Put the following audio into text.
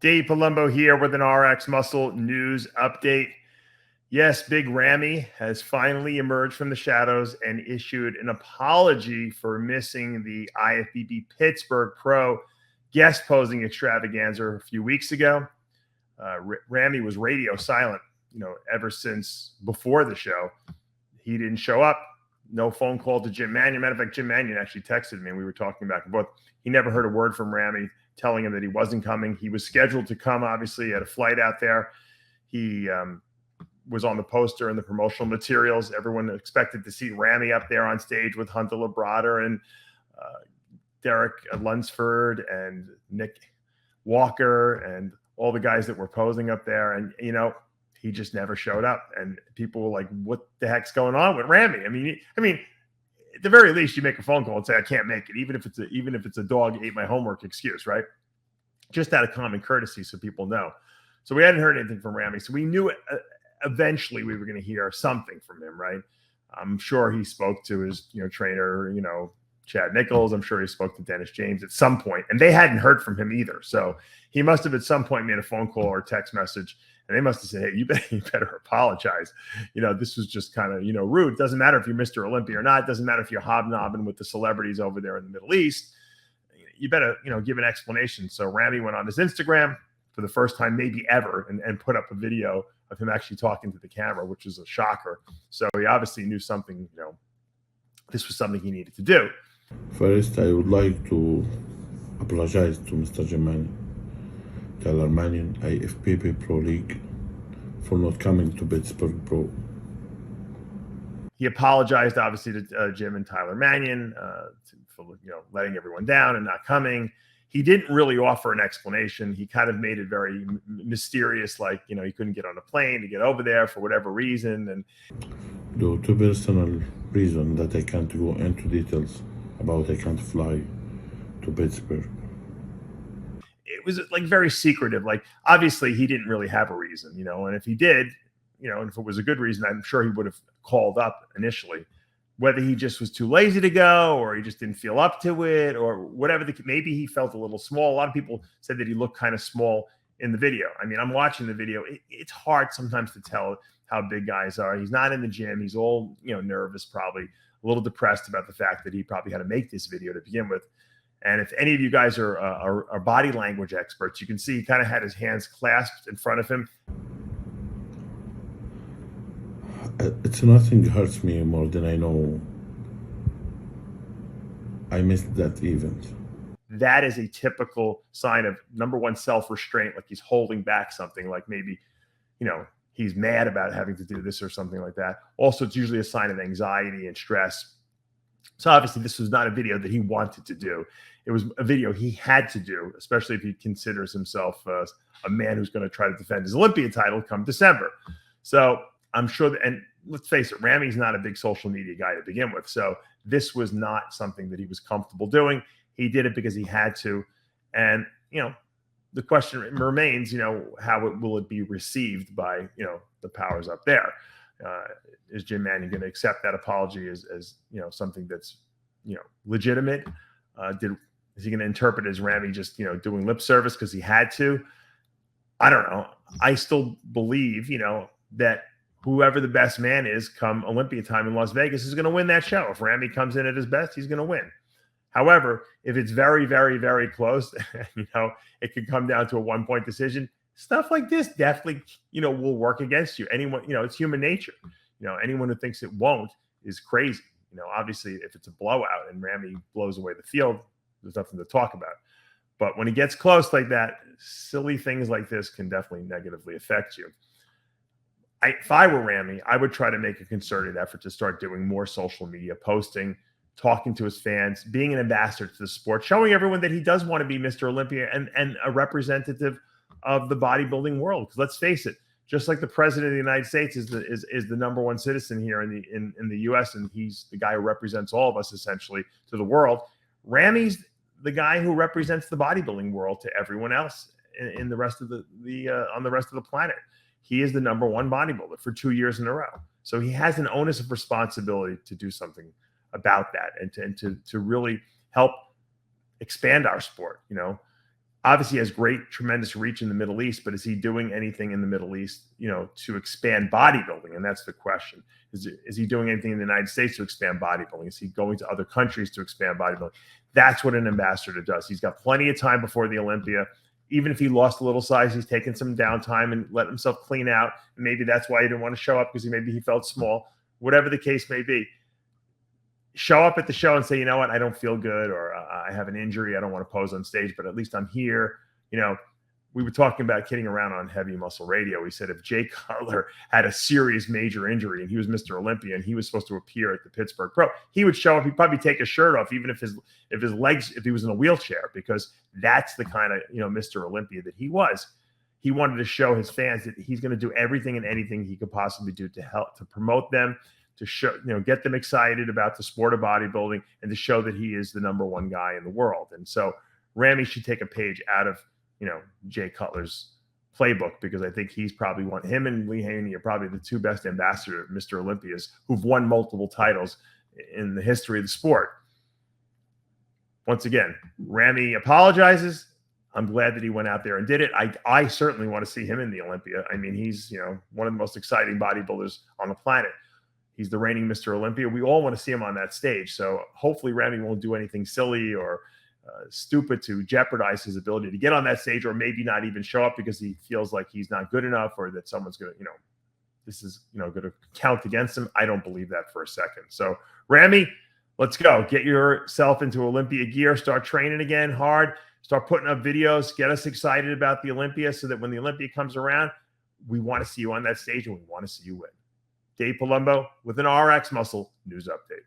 Dave Palumbo here with an RX Muscle news update. Yes, Big Ramy has finally emerged from the shadows and issued an apology for missing the IFBB Pittsburgh Pro guest posing extravaganza a few weeks ago. Ramy was radio silent, ever since before the show. He didn't show up. No phone call to Jim Manion. Matter of fact, Jim Manion actually texted me. We were talking back and forth. He never heard a word from Ramy telling him that he wasn't coming. He was scheduled to come, obviously, at a flight out there. He was on the poster and the promotional materials. Everyone expected to see Ramy up there on stage with Hunter Labrada and Derek Lunsford and Nick Walker and all the guys that were posing up there. And, he just never showed up. And people were like, what the heck's going on with Ramy? I mean, at the very least, you make a phone call and say, I can't make it, even if it's a dog ate my homework excuse, right? Just out of common courtesy, so people know. So we hadn't heard anything from Ramy. So we knew eventually we were going to hear something from him, right? I'm sure he spoke to his, trainer, Chad Nichols. I'm sure he spoke to Dennis James at some point, and they hadn't heard from him either. So he must have at some point made a phone call or a text message, and they must have said, hey, you better apologize. This was just kind of, rude. It doesn't matter if you're Mr. Olympia or not. It doesn't matter if you're hobnobbing with the celebrities over there in the Middle East. You better, give an explanation. So Ramy went on his Instagram for the first time maybe ever and put up a video of him actually talking to the camera, which is a shocker. So he obviously knew something, this was something he needed to do. First, I would like to apologize to Mr. Jim Tyler Manion, IFBB Pro League, for not coming to Pittsburgh Pro. He apologized, obviously, to Jim and Tyler Manion for letting everyone down and not coming. He didn't really offer an explanation. He kind of made it very mysterious, like he couldn't get on a plane to get over there for whatever reason. And due to personal reason that I can't go into details about, I can't fly to Pittsburgh. It was like very secretive. Like, obviously he didn't really have a reason, and if he did, and if it was a good reason, I'm sure he would have called up initially. Whether he just was too lazy to go, or he just didn't feel up to it, or whatever, maybe he felt a little small. A lot of people said that he looked kind of small in the video. I mean, I'm watching the video. It's hard sometimes to tell how big guys are. He's not in the gym. He's all, nervous, probably a little depressed about the fact that he probably had to make this video to begin with. And if any of you guys are body language experts, you can see he kind of had his hands clasped in front of him. It's nothing hurts me more than I know I missed that event. That is a typical sign of, number one, self-restraint, like he's holding back something, like maybe, he's mad about having to do this or something like that. Also, it's usually a sign of anxiety and stress. So obviously this was not a video that he wanted to do. It was a video he had to do, especially if he considers himself a man who's going to try to defend his Olympia title come December. So I'm sure that, and let's face it, Ramy's not a big social media guy to begin with. So this was not something that he was comfortable doing. He did it because he had to. And, the question remains, how will it be received by, the powers up there? Is Jim Manion going to accept that apology as something that's, legitimate? Is he going to interpret it as Ramy just, doing lip service because he had to? I don't know. I still believe, that whoever the best man is come Olympia time in Las Vegas is going to win that show. If Ramy comes in at his best, he's going to win. However, if it's very, very, very close, it could come down to a one-point decision. Stuff like this definitely, will work against you. Anyone, it's human nature. Anyone who thinks it won't is crazy. Obviously, if it's a blowout and Ramy blows away the field, there's nothing to talk about. But when it gets close like that, silly things like this can definitely negatively affect you. If I were Ramy, I would try to make a concerted effort to start doing more social media posting, talking to his fans, being an ambassador to the sport, showing everyone that he does want to be Mr. Olympia and a representative of the bodybuilding world. Because let's face it, just like the president of the United States is the number one citizen here in the U.S., and he's the guy who represents all of us essentially to the world, Ramy's the guy who represents the bodybuilding world to everyone else in the rest of on the rest of the planet. He is the number one bodybuilder for 2 years in a row. So he has an onus of responsibility to do something about that and to really help expand our sport. obviously has great, tremendous reach in the Middle East, but is he doing anything in the Middle East, to expand bodybuilding? And that's the question. Is he doing anything in the United States to expand bodybuilding? Is he going to other countries to expand bodybuilding? That's what an ambassador does. He's got plenty of time before the Olympia. Even if he lost a little size, he's taken some downtime and let himself clean out. And maybe that's why he didn't want to show up, because maybe he felt small. Whatever the case may be, show up at the show and say, you know what, I don't feel good, or I have an injury, I don't want to pose on stage, but at least I'm here. We were talking about kidding around on Heavy Muscle Radio. We said if Jay Cutler had a serious major injury and he was Mr. Olympia and he was supposed to appear at the Pittsburgh Pro, he would show up. He'd probably take his shirt off, even if his legs, if he was in a wheelchair, because that's the kind of Mr. Olympia that he was. He wanted to show his fans that he's going to do everything and anything he could possibly do to help, to promote them, to show, get them excited about the sport of bodybuilding, and to show that he is the #1 guy in the world. And so Ramy should take a page out of, Jay Cutler's playbook, because I think he's probably him and Lee Haney are probably the two best ambassador Mr. Olympias who've won multiple titles in the history of the sport. Once again, Ramy apologizes. I'm glad that he went out there and did it. I certainly want to see him in the Olympia. I mean, he's, one of the most exciting bodybuilders on the planet. He's the reigning Mr. Olympia. We all want to see him on that stage. So hopefully Ramy won't do anything silly or stupid to jeopardize his ability to get on that stage, or maybe not even show up because he feels like he's not good enough, or that someone's going to, this is, going to count against him. I don't believe that for a second. So Ramy, let's go. Get yourself into Olympia gear. Start training again hard. Start putting up videos. Get us excited about the Olympia, so that when the Olympia comes around, we want to see you on that stage and we want to see you win. Dave Palumbo with an RX Muscle News Update.